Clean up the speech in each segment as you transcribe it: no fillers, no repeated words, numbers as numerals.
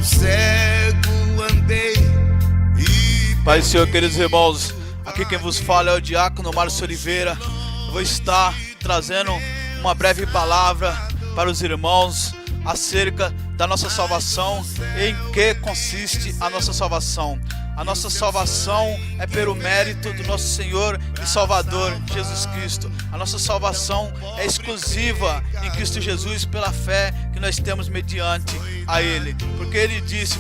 cego andei. Pai, Senhor, queridos irmãos, aqui quem vos fala é o diácono Márcio Oliveira. Eu vou estar trazendo uma breve palavra para os irmãos acerca da nossa salvação. Em que consiste a nossa salvação? A nossa salvação é pelo mérito do nosso Senhor e Salvador Jesus Cristo. A nossa salvação é exclusiva em Cristo Jesus pela fé que nós temos mediante a Ele. Porque Ele disse: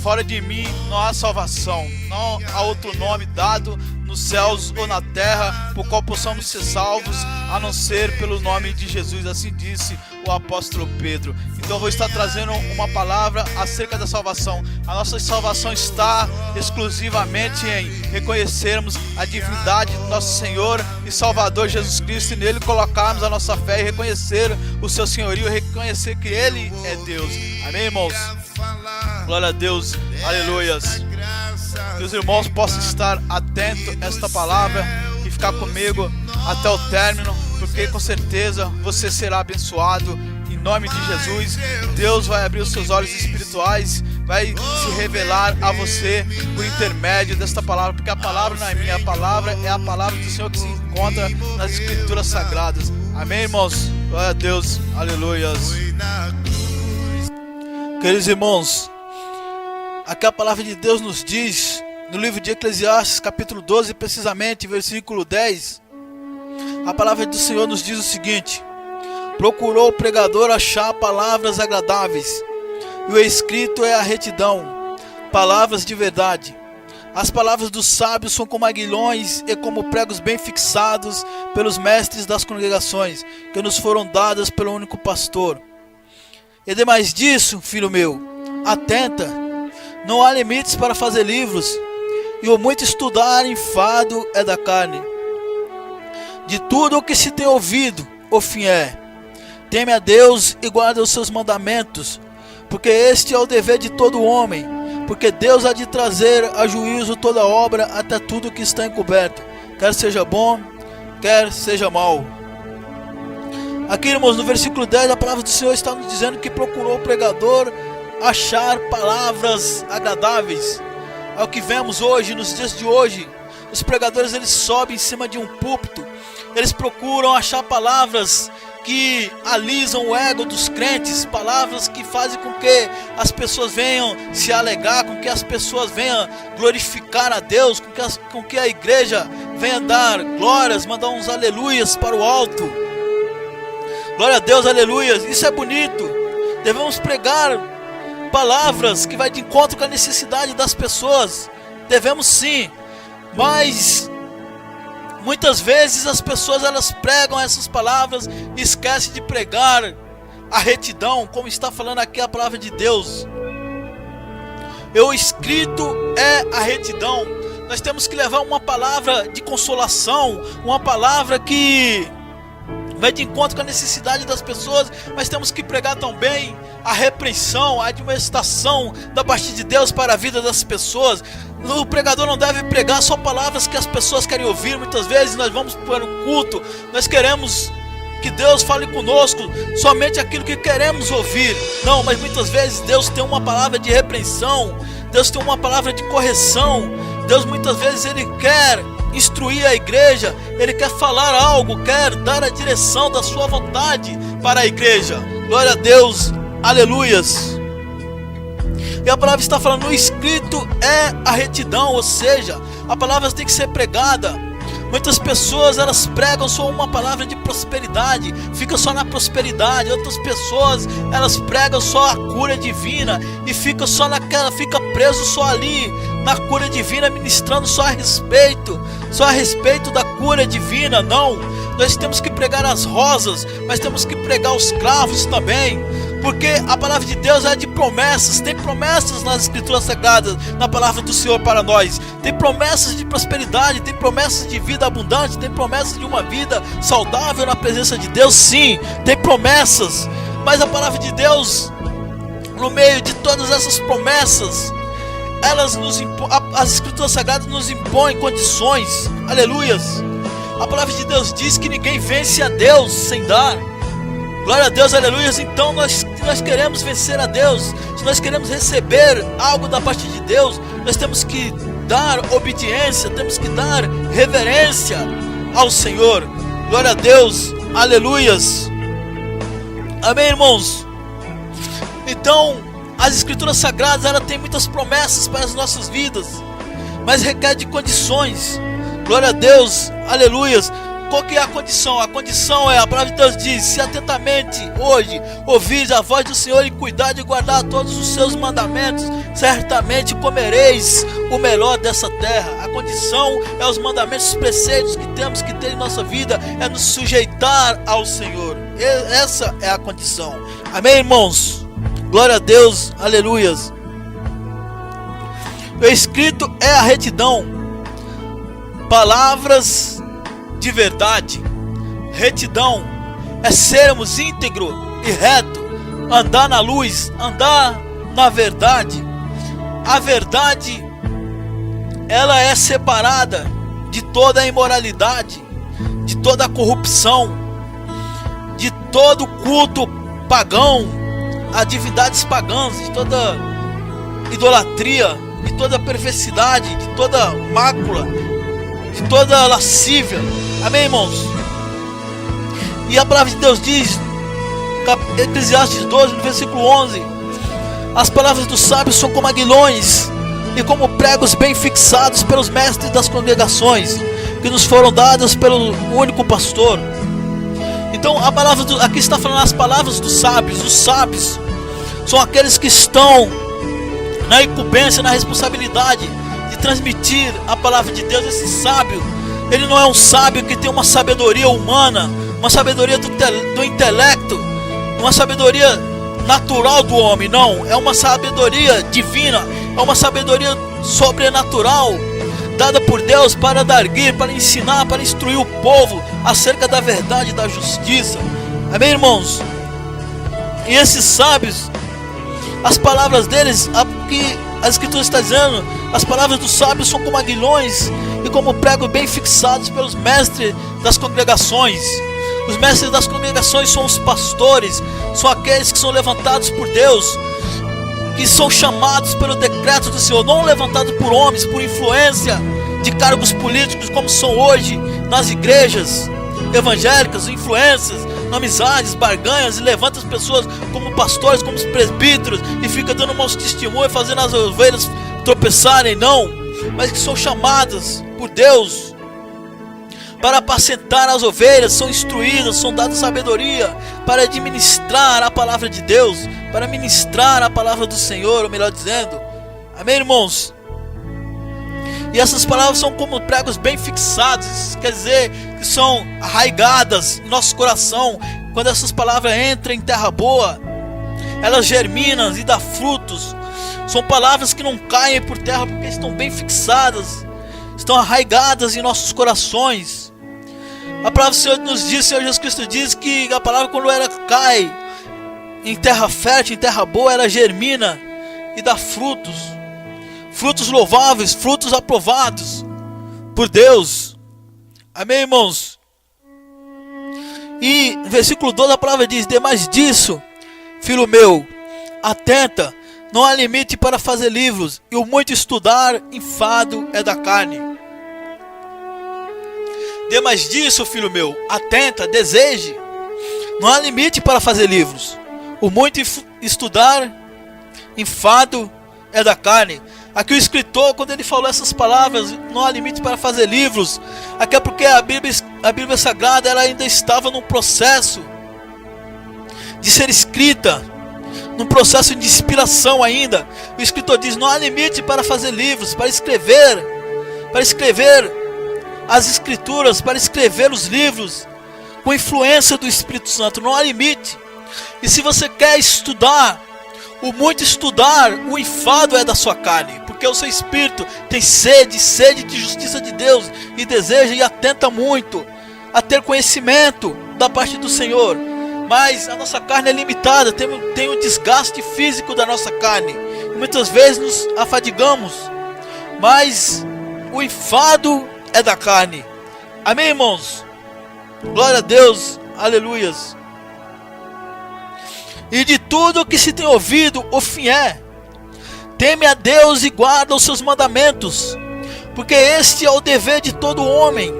fora de mim não há salvação, não há outro nome dado nos céus ou na terra por qual possamos ser salvos, a não ser pelo nome de Jesus. Assim disse o apóstolo Pedro. Então eu vou estar trazendo uma palavra acerca da salvação. A nossa salvação está exclusivamente em reconhecermos a divindade do nosso Senhor e Salvador Jesus Cristo, e nele colocarmos a nossa fé e reconhecer o seu senhorio, reconhecer que Ele é Deus. Amém, irmãos? Glória a Deus, aleluias. Que os irmãos possam estar atentos a esta palavra e ficar comigo até o término, porque com certeza você será abençoado em nome de Jesus. Deus vai abrir os seus olhos espirituais, vai se revelar a você por intermédio desta palavra, porque a palavra não é minha, a palavra é a palavra do Senhor que se encontra nas Escrituras Sagradas. Amém, irmãos? Glória a Deus, aleluias. Queridos irmãos, aqui a palavra de Deus nos diz, no livro de Eclesiastes, capítulo 12, precisamente, versículo 10, a palavra do Senhor nos diz o seguinte: procurou o pregador achar palavras agradáveis, e o escrito é a retidão, palavras de verdade. As palavras dos sábios são como aguilhões e como pregos bem fixados pelos mestres das congregações, que nos foram dadas pelo único pastor. E demais disso, filho meu, atenta, não há limites para fazer livros, e o muito estudar enfado é da carne. De tudo o que se tem ouvido, o fim é: teme a Deus e guarda os seus mandamentos, porque este é o dever de todo homem, porque Deus há de trazer a juízo toda obra, até tudo que está encoberto, quer seja bom, quer seja mal. Aqui, irmãos, no versículo 10, a palavra do Senhor está nos dizendo que procurou o pregador achar palavras agradáveis. É o que vemos hoje, nos dias de hoje. Os pregadores, eles sobem em cima de um púlpito, eles procuram achar palavras que alisam o ego dos crentes, palavras que fazem com que as pessoas venham se alegar, com que as pessoas venham glorificar a Deus, com que a igreja venha dar glórias, mandar uns aleluias para o alto. Glória a Deus, aleluias. Isso é bonito. Devemos pregar palavras que vai de encontro com a necessidade das pessoas. Devemos sim, mas muitas vezes as pessoas, elas pregam essas palavras e esquecem de pregar a retidão, como está falando aqui a palavra de Deus. O escrito é a retidão. Nós temos que levar uma palavra de consolação, uma palavra que vai de encontro com a necessidade das pessoas, mas temos que pregar também a repreensão, a admoestação da parte de Deus para a vida das pessoas. O pregador não deve pregar só palavras que as pessoas querem ouvir. Muitas vezes nós vamos para um culto, nós queremos que Deus fale conosco somente aquilo que queremos ouvir. Não, mas muitas vezes Deus tem uma palavra de repreensão, Deus tem uma palavra de correção. Deus muitas vezes Ele quer instruir a igreja, Ele quer falar algo, quer dar a direção da sua vontade para a igreja. Glória a Deus, aleluias. E a palavra está falando, o escrito é a retidão, ou seja, a palavra tem que ser pregada. Muitas pessoas, elas pregam só uma palavra de prosperidade, fica só na prosperidade. Outras pessoas, elas pregam só a cura divina e fica preso só ali na cura divina, ministrando só a respeito da cura divina. Não, nós temos que pregar as rosas, mas temos que pregar os cravos também, porque a palavra de Deus é de promessas. Tem promessas nas Escrituras Sagradas, na palavra do Senhor para nós. Tem promessas de prosperidade, tem promessas de vida abundante, tem promessas de uma vida saudável na presença de Deus. Sim, tem promessas, mas a palavra de Deus, no meio de todas essas promessas, as Escrituras Sagradas nos impõem condições. Aleluias. A palavra de Deus diz que ninguém vence a Deus sem dar. Glória a Deus, aleluia. Então se nós queremos vencer a Deus, se nós queremos receber algo da parte de Deus, nós temos que dar obediência, temos que dar reverência ao Senhor. Glória a Deus, aleluias. Amém, irmãos? Então, as Escrituras Sagradas, ela tem muitas promessas para as nossas vidas, mas requer de condições. Glória a Deus, aleluias. Qual que é a condição? A condição é, a palavra de Deus diz: se atentamente hoje ouvires a voz do Senhor e cuidar de guardar todos os seus mandamentos, certamente comereis o melhor dessa terra. A condição é os mandamentos, os preceitos que temos que ter em nossa vida, é nos sujeitar ao Senhor. Essa é a condição. Amém, irmãos? Glória a Deus, aleluias. O escrito é a retidão, palavras de verdade. Retidão é sermos íntegro e reto, andar na luz, andar na verdade. A verdade, ela é separada de toda a imoralidade, de toda a corrupção, de todo culto pagão a divindades pagãs, de toda idolatria, de toda perversidade, de toda mácula, de toda lascívia. Amém, irmãos? E a palavra de Deus diz, Eclesiastes 12, no versículo 11: as palavras dos sábios são como aguilhões e como pregos bem fixados pelos mestres das congregações, que nos foram dadas pelo único pastor. Então a palavra aqui está falando as palavras dos sábios. Os sábios são aqueles que estão na incumbência, na responsabilidade de transmitir a palavra de Deus. Esse sábio, ele não é um sábio que tem uma sabedoria humana, uma sabedoria do intelecto, uma sabedoria natural do homem. Não, é uma sabedoria divina, é uma sabedoria sobrenatural, dada por Deus para dar guia, para ensinar, para instruir o povo acerca da verdade e da justiça. Amém, irmãos? E esses sábios, as palavras deles, aqui a Escritura está dizendo, as palavras dos sábios são como aguilhões e como pregos bem fixados pelos mestres das congregações. Os mestres das congregações são os pastores, são aqueles que são levantados por Deus, que são chamados pelo decreto do Senhor, não levantados por homens, por influência de cargos políticos, como são hoje nas igrejas evangélicas, influências, amizades, barganhas, e levanta as pessoas como pastores, como os presbíteros, e fica dando maus testemunhos, fazendo as ovelhas tropeçarem. Não, mas que são chamadas por Deus para apacentar as ovelhas, são instruídas, são dadas sabedoria para administrar a palavra de Deus, para ministrar a palavra do Senhor, ou melhor dizendo. Amém, irmãos? E essas palavras são como pregos bem fixados, quer dizer, que são arraigadas em nosso coração. Quando essas palavras entram em terra boa, elas germinam e dão frutos. São palavras que não caem por terra, porque estão bem fixadas, estão arraigadas em nossos corações. A palavra do Senhor nos diz, o Senhor Jesus Cristo diz que a palavra, quando ela cai em terra fértil, em terra boa, ela germina e dá frutos. Frutos louváveis, frutos aprovados por Deus. Amém, irmãos? E no versículo 12 a palavra diz: demais disso, filho meu, atenta, não há limite para fazer livros, e o muito estudar, enfado é da carne. Demais disso, filho meu, atenta, deseje, não há limite para fazer livros, o muito estudar, enfado é da carne. Aqui o escritor, quando ele falou essas palavras, não há limite para fazer livros, aqui é porque a Bíblia Sagrada, ela ainda estava num processo de ser escrita, num processo de inspiração ainda. O escritor diz: não há limite para fazer livros, para escrever as escrituras, para escrever os livros com influência do Espírito Santo. Não há limite. E se você quer estudar, o muito estudar, o enfado é da sua carne, porque o seu espírito tem sede de justiça de Deus, e deseja e atenta muito a ter conhecimento da parte do Senhor. Mas a nossa carne é limitada, tem um desgaste físico da nossa carne, e muitas vezes nos afadigamos, mas o enfado é da carne. Amém, irmãos? Glória a Deus, aleluias. E de tudo o que se tem ouvido, o fim é: teme a Deus e guarda os seus mandamentos, porque este é o dever de todo homem.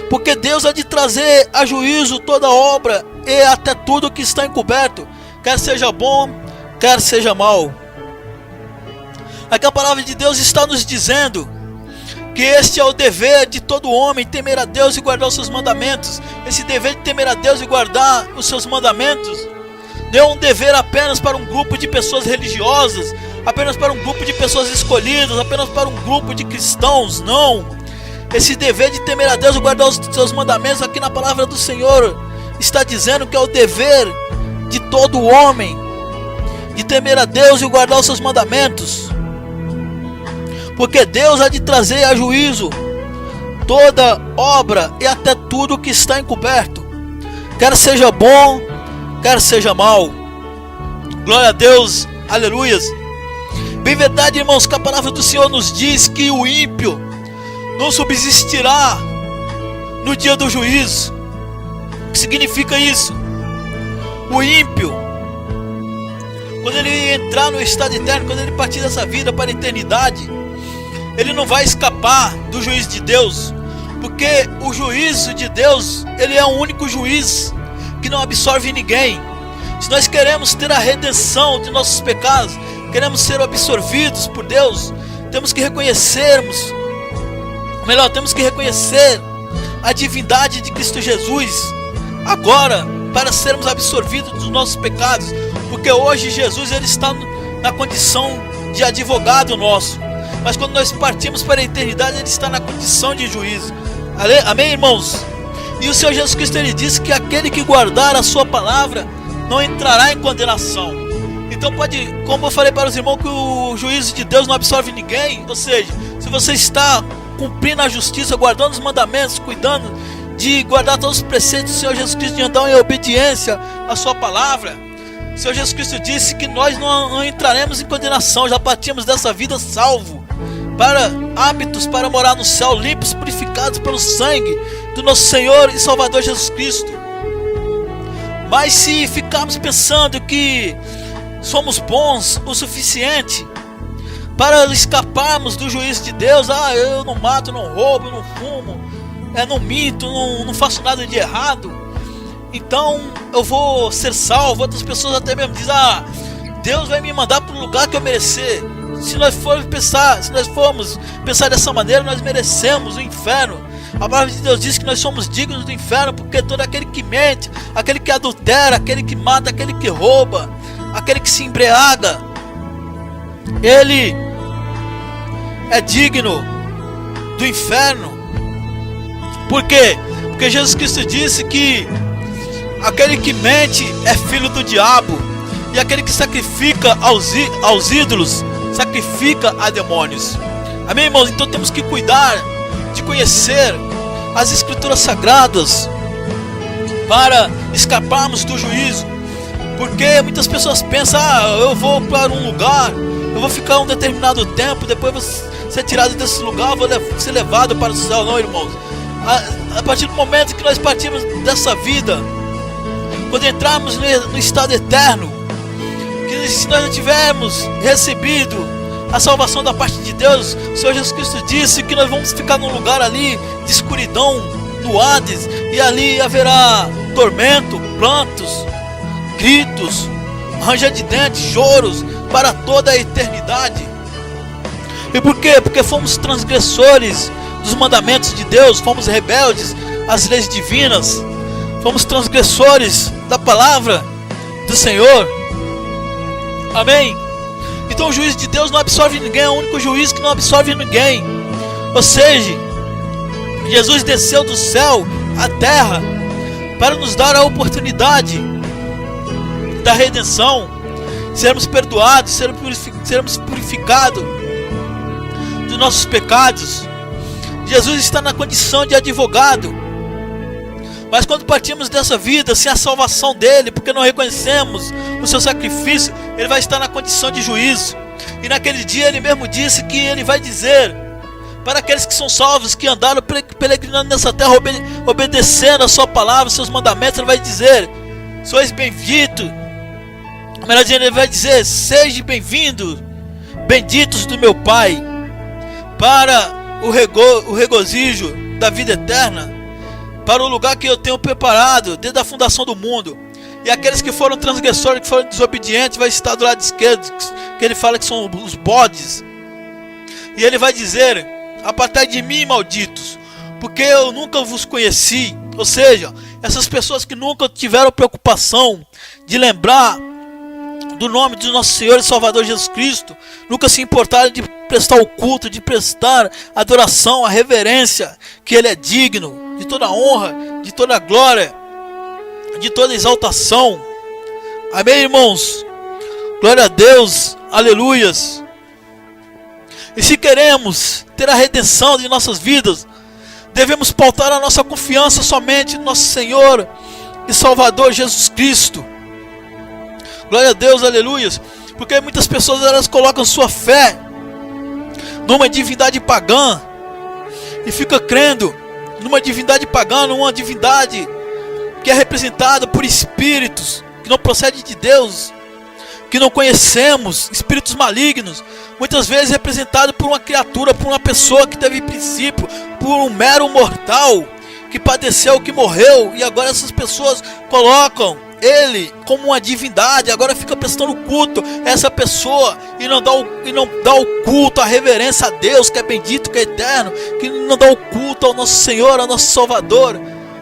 Porque Deus há de trazer a juízo toda obra e até tudo que está encoberto, quer seja bom, quer seja mal. Aqui a palavra de Deus está nos dizendo que este é o dever de todo homem, temer a Deus e guardar os seus mandamentos. Esse dever de temer a Deus e guardar os seus mandamentos não é um dever apenas para um grupo de pessoas religiosas, apenas para um grupo de pessoas escolhidas, apenas para um grupo de cristãos, não. Esse dever de temer a Deus e guardar os seus mandamentos, aqui na palavra do Senhor está dizendo que é o dever de todo homem, de temer a Deus e guardar os seus mandamentos. Porque Deus há de trazer a juízo toda obra e até tudo que está encoberto, quer seja bom, quer seja mal. Glória a Deus, aleluias. Bem verdade, irmãos, que a palavra do Senhor nos diz que o ímpio não subsistirá no dia do juízo. O que significa isso? O ímpio, quando ele entrar no estado eterno, quando ele partir dessa vida para a eternidade, ele não vai escapar do juízo de Deus, porque o juízo de Deus, ele é o único juiz que não absorve ninguém. Se nós queremos ter a redenção de nossos pecados, queremos ser absorvidos por Deus, temos que reconhecer a divindade de Cristo Jesus agora, para sermos absorvidos dos nossos pecados, porque hoje Jesus ele está na condição de advogado nosso, mas quando nós partimos para a eternidade, ele está na condição de juízo. Amém, irmãos? E o Senhor Jesus Cristo ele disse que aquele que guardar a sua palavra não entrará em condenação. Então como eu falei para os irmãos, que o juízo de Deus não absorve ninguém, ou seja, se você está cumprindo a justiça, guardando os mandamentos, cuidando de guardar todos os preceitos do Senhor Jesus Cristo, de andar em obediência à sua palavra, o Senhor Jesus Cristo disse que nós não entraremos em condenação, já partimos dessa vida salvo, para hábitos para morar no céu, limpos, purificados pelo sangue do nosso Senhor e Salvador Jesus Cristo. Mas se ficarmos pensando que somos bons o suficiente para escaparmos do juízo de Deus, eu não mato, não roubo, não fumo, não minto, não faço nada de errado, então eu vou ser salvo. Outras pessoas até mesmo dizem, Deus vai me mandar para o lugar que eu merecer. Se nós formos pensar dessa maneira, nós merecemos o inferno. A palavra de Deus diz que nós somos dignos do inferno, porque todo aquele que mente, aquele que adultera, aquele que mata, aquele que rouba, aquele que se embriaga, ele é digno do inferno. Por quê? Porque Jesus Cristo disse que aquele que mente é filho do diabo, e aquele que sacrifica aos ídolos sacrifica a demônios. Amém, irmãos? Então temos que cuidar de conhecer as escrituras sagradas para escaparmos do juízo, porque muitas pessoas pensam, eu vou para um lugar, eu vou ficar um determinado tempo, depois vou ser tirado desse lugar, vou ser levado para o céu. Não, irmãos, a partir do momento que nós partimos dessa vida, quando entrarmos no estado eterno, que se nós não tivermos recebido a salvação da parte de Deus, o Senhor Jesus Cristo disse que nós vamos ficar num lugar ali de escuridão, no Hades, e ali haverá tormento, prantos, gritos, ranger de dentes, choros para toda a eternidade. E por quê? Porque fomos transgressores dos mandamentos de Deus, fomos rebeldes às leis divinas, fomos transgressores da palavra do Senhor. Amém? Então o juízo de Deus não absorve ninguém, é o único juiz que não absorve ninguém. Ou seja, Jesus desceu do céu à terra para nos dar a oportunidade da redenção, sermos perdoados, sermos purificados dos nossos pecados. Jesus está na condição de advogado, mas quando partimos dessa vida sem a salvação dele, porque não reconhecemos o seu sacrifício, ele vai estar na condição de juízo. E naquele dia ele mesmo disse que ele vai dizer para aqueles que são salvos, que andaram peregrinando nessa terra, obedecendo a sua palavra, os seus mandamentos, ele vai dizer: sois bem-vindos Melhor dizendo, ele vai dizer: sejam bem-vindos, benditos do meu Pai, para o regozijo da vida eterna, para o lugar que eu tenho preparado desde a fundação do mundo. E aqueles que foram transgressores, que foram desobedientes, vai estar do lado esquerdo, que ele fala que são os bodes. E ele vai dizer: apartai de mim, malditos, porque eu nunca vos conheci. Ou seja, essas pessoas que nunca tiveram preocupação de lembrar do nome do nosso Senhor e Salvador Jesus Cristo, nunca se importaram de prestar o culto, de prestar a adoração, a reverência, que Ele é digno de toda honra, de toda glória, de toda exaltação. Amém, irmãos? Glória a Deus, aleluias. E se queremos ter a redenção de nossas vidas, devemos pautar a nossa confiança somente no nosso Senhor e Salvador Jesus Cristo. Glória a Deus, aleluias. Porque muitas pessoas, elas colocam sua fé numa divindade pagã e fica crendo numa divindade pagã, numa divindade que é representada por espíritos que não procedem de Deus, que não conhecemos, espíritos malignos, muitas vezes representado por uma criatura, por uma pessoa que teve princípio, por um mero mortal que padeceu, que morreu, e agora essas pessoas colocam ele como uma divindade, agora fica prestando culto a essa pessoa e não dá o culto, a reverência a Deus, que é bendito, que é eterno, que não dá o culto ao nosso Senhor, ao nosso Salvador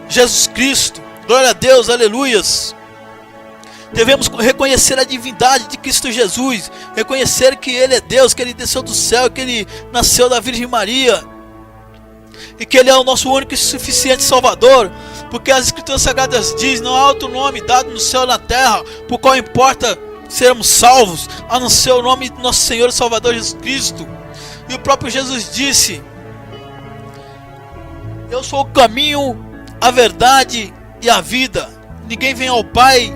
Jesus Cristo. Glória a Deus, aleluias. Devemos reconhecer a divindade de Cristo Jesus, reconhecer que Ele é Deus, que Ele desceu do céu, que Ele nasceu da Virgem Maria, e que Ele é o nosso único e suficiente Salvador, porque as Escrituras Sagradas dizem: não há outro nome dado no céu e na terra, por qual importa sermos salvos, a não ser o nome do nosso Senhor e Salvador Jesus Cristo. E o próprio Jesus disse: eu sou o caminho, a verdade e a vida, ninguém vem ao Pai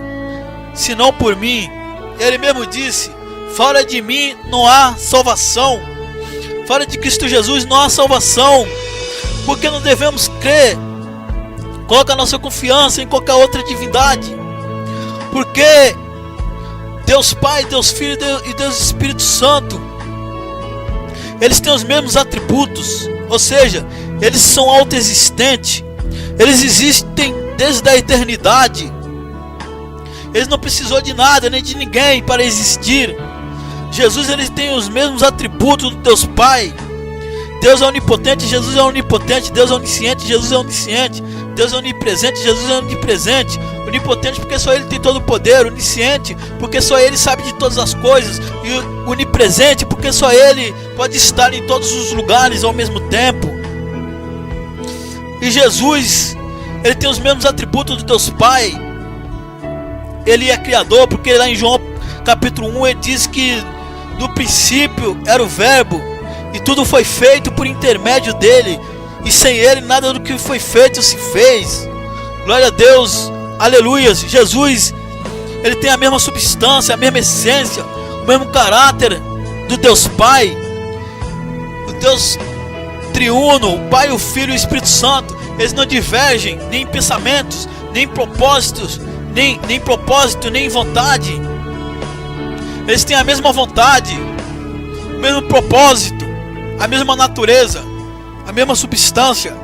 senão por mim. Ele mesmo disse: fora de mim não há salvação, fora de Cristo Jesus não há salvação. Porque não devemos crer, colocar nossa confiança em qualquer outra divindade, porque Deus Pai, Deus Filho e Deus Espírito Santo, eles têm os mesmos atributos, ou seja, eles são autoexistentes, eles existem desde a eternidade, eles não precisou de nada nem de ninguém para existir. Jesus, ele tem os mesmos atributos do Deus Pai. Deus é onipotente, Jesus é onipotente. Deus é onisciente, Jesus é onisciente. Deus é onipresente, Jesus é onipresente. Onipotente porque só Ele tem todo o poder. Onisciente porque só Ele sabe de todas as coisas. E onipresente porque só Ele pode estar em todos os lugares ao mesmo tempo. E Jesus, Ele tem os mesmos atributos do Deus Pai. Ele é criador, porque lá em João capítulo 1 ele diz que no princípio era o verbo, e tudo foi feito por intermédio dele, e sem ele nada do que foi feito se fez. Glória a Deus, aleluias. Jesus, ele tem a mesma substância, a mesma essência, o mesmo caráter do Deus Pai, o Deus triuno, o Pai, o Filho e o Espírito Santo. Eles não divergem nem em pensamentos, nem em propósitos, nem propósito, nem vontade. Eles têm a mesma vontade, o mesmo propósito, a mesma natureza, a mesma substância.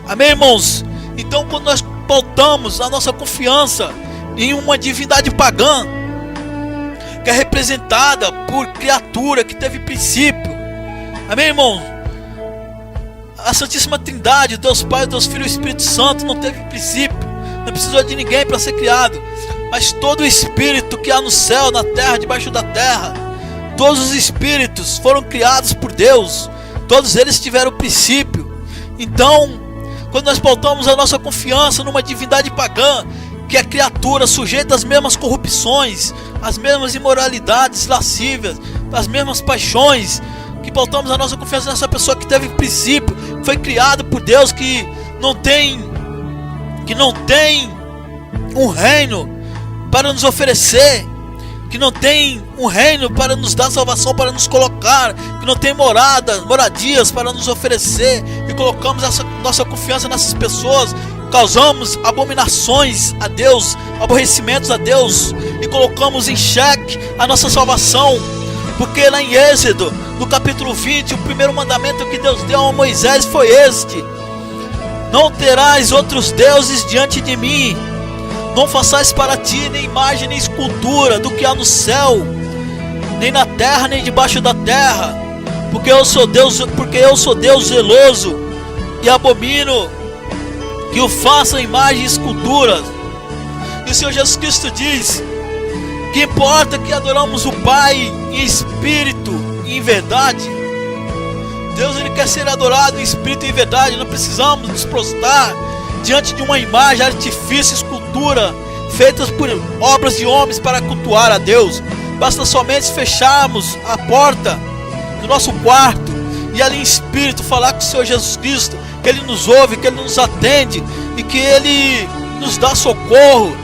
Amém, irmãos? Então, quando nós pautamos a nossa confiança em uma divindade pagã, que é representada por criatura que teve princípio, amém, irmão? A Santíssima Trindade, Deus Pai, Deus Filho e Espírito Santo não teve princípio, não precisou de ninguém para ser criado, mas todo o espírito que há no céu, na terra, debaixo da terra, todos os espíritos foram criados por Deus, todos eles tiveram princípio. Então, quando nós pautamos a nossa confiança numa divindade pagã, que é criatura sujeita às mesmas corrupções, às mesmas imoralidades lascívias, às mesmas paixões, que pautamos a nossa confiança nessa pessoa que teve princípio, foi criado por Deus, que não tem um reino para nos oferecer, que não tem um reino para nos dar salvação, para nos colocar, que não tem moradias para nos oferecer, e colocamos essa nossa confiança nessas pessoas, causamos abominações a Deus, aborrecimentos a Deus, e colocamos em xeque a nossa salvação. Porque lá em Êxodo, no capítulo 20, o primeiro mandamento que Deus deu a Moisés foi este: não terás outros deuses diante de mim, não façais para ti nem imagem nem escultura do que há no céu, nem na terra, nem debaixo da terra, porque eu sou Deus zeloso, e abomino que o façam imagem e escultura. E o Senhor Jesus Cristo diz que importa que adoramos o Pai em espírito e em verdade. Deus, ele quer ser adorado em espírito e em verdade. Não precisamos nos prostrar diante de uma imagem, artifício, escultura feitas por obras de homens para cultuar a Deus. Basta somente fecharmos a porta do nosso quarto e ali em espírito falar com o Senhor Jesus Cristo, que Ele nos ouve, que Ele nos atende e que Ele nos dá socorro.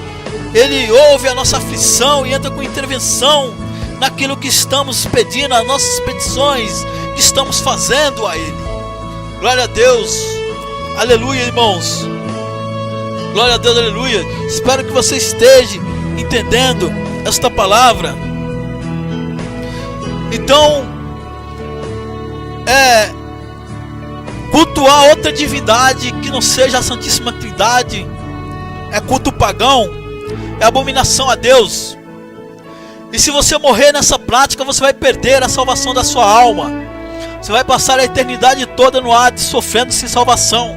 Ele ouve a nossa aflição e entra com intervenção naquilo que estamos pedindo, as nossas petições que estamos fazendo a Ele. Glória a Deus, aleluia, irmãos. Glória a Deus, aleluia. Espero que você esteja entendendo esta palavra. Então, cultuar outra divindade que não seja a Santíssima Trindade é culto pagão, é abominação a Deus. E se você morrer nessa prática, você vai perder a salvação da sua alma. Você vai passar a eternidade toda no Hades sofrendo sem salvação.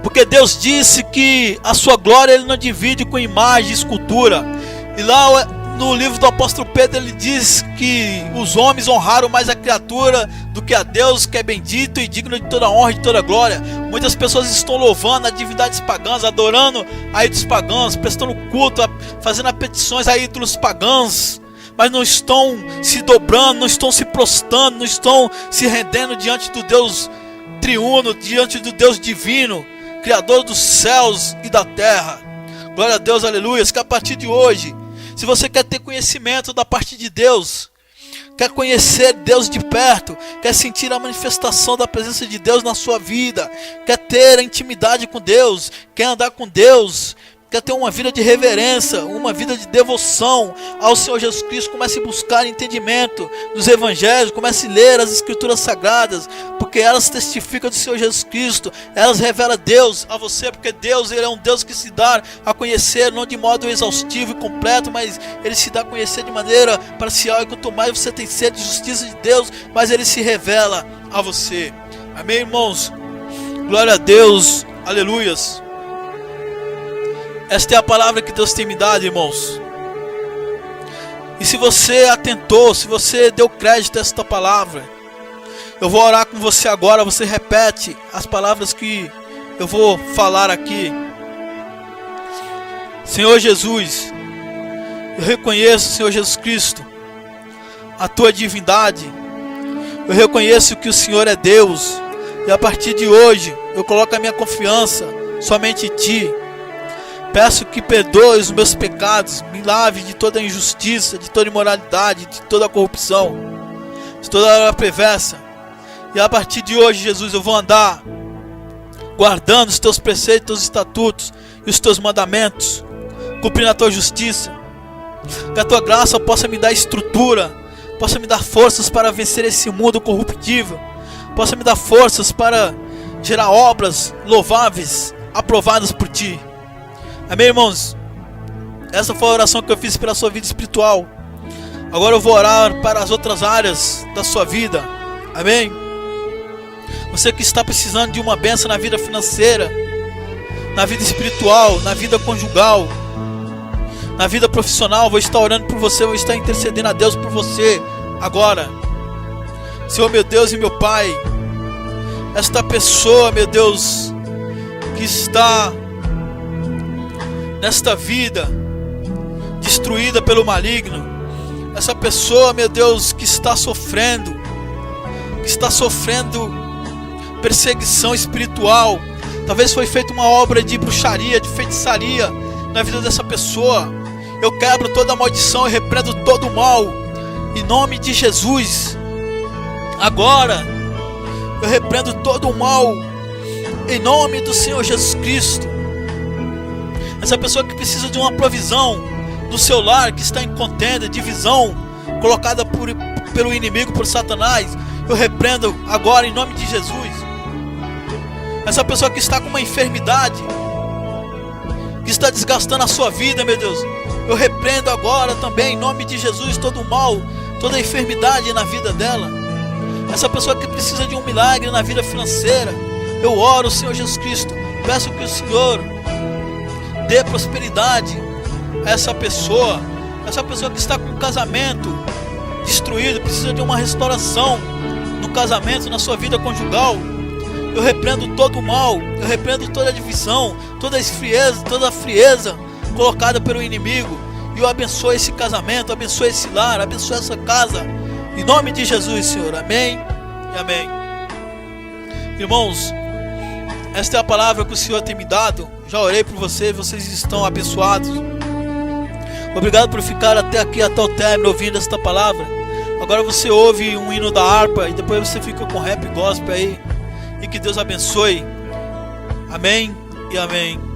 Porque Deus disse que a sua glória Ele não divide com imagem e escultura. E lá no livro do apóstolo Pedro ele diz que os homens honraram mais a criatura do que a Deus, que é bendito e digno de toda honra e de toda glória. Muitas pessoas estão louvando a divindades pagãs, adorando a ídolos pagãos, prestando culto, fazendo petições a ídolos pagãos, mas não estão se dobrando, não estão se prostrando, não estão se rendendo diante do Deus triuno, diante do Deus divino, Criador dos céus e da terra. Glória a Deus, aleluia. Que a partir de hoje, se você quer ter conhecimento da parte de Deus, quer conhecer Deus de perto, quer sentir a manifestação da presença de Deus na sua vida, quer ter a intimidade com Deus, quer andar com Deus, quer ter uma vida de reverência, uma vida de devoção ao Senhor Jesus Cristo, comece a buscar entendimento dos evangelhos, comece a ler as escrituras sagradas, porque elas testificam do Senhor Jesus Cristo, elas revelam Deus a você, porque Deus, Ele é um Deus que se dá a conhecer, não de modo exaustivo e completo, mas Ele se dá a conhecer de maneira parcial, e quanto mais você tem sede de justiça de Deus, mais Ele se revela a você. Amém, irmãos? Glória a Deus, aleluias. Esta é a palavra que Deus tem me dado, irmãos. E se você atentou, se você deu crédito a esta palavra, eu vou orar com você agora. Você repete as palavras que eu vou falar aqui. Senhor Jesus, eu reconheço, Senhor Jesus Cristo, a tua divindade. Eu reconheço que o Senhor é Deus, e a partir de hoje eu coloco a minha confiança somente em Ti. Peço que perdoe os meus pecados, me lave de toda injustiça, de toda imoralidade, de toda corrupção, de toda obra perversa. E a partir de hoje, Jesus, eu vou andar guardando os teus preceitos, os teus estatutos e os teus mandamentos, cumprindo a tua justiça. Que a tua graça possa me dar estrutura, possa me dar forças para vencer esse mundo corruptível, possa me dar forças para gerar obras louváveis, aprovadas por Ti. Amém, irmãos? Essa foi a oração que eu fiz pela sua vida espiritual. Agora eu vou orar para as outras áreas da sua vida. Amém? Você que está precisando de uma bênção na vida financeira, na vida espiritual, na vida conjugal, na vida profissional, vou estar orando por você, vou estar intercedendo a Deus por você agora. Senhor, meu Deus e meu Pai, esta pessoa, meu Deus, que está nesta vida destruída pelo maligno, essa pessoa, meu Deus, que está sofrendo perseguição espiritual, talvez foi feita uma obra de bruxaria, de feitiçaria na vida dessa pessoa. Eu quebro toda a maldição e repreendo todo o mal em nome de Jesus. Agora eu repreendo todo o mal em nome do Senhor Jesus Cristo. Essa pessoa que precisa de uma provisão no seu lar, que está em contenda, divisão, colocada pelo inimigo, por Satanás, eu repreendo agora em nome de Jesus. Essa pessoa que está com uma enfermidade, que está desgastando a sua vida, meu Deus, eu repreendo agora também em nome de Jesus todo o mal, toda a enfermidade na vida dela. Essa pessoa que precisa de um milagre na vida financeira, eu oro, Senhor Jesus Cristo, peço que o Senhor dê prosperidade a essa pessoa que está com um casamento destruído, precisa de uma restauração no casamento, na sua vida conjugal. Eu repreendo todo o mal, eu repreendo toda a divisão, toda a frieza colocada pelo inimigo, e eu abençoo esse casamento, abençoo esse lar, abençoo essa casa, em nome de Jesus, Senhor, amém e amém. Irmãos, esta é a palavra que o Senhor tem me dado. Já orei por vocês, vocês estão abençoados. Obrigado por ficar até aqui, até o término, ouvindo esta palavra. Agora você ouve um hino da harpa e depois você fica com rap gospel aí. E que Deus abençoe. Amém e amém.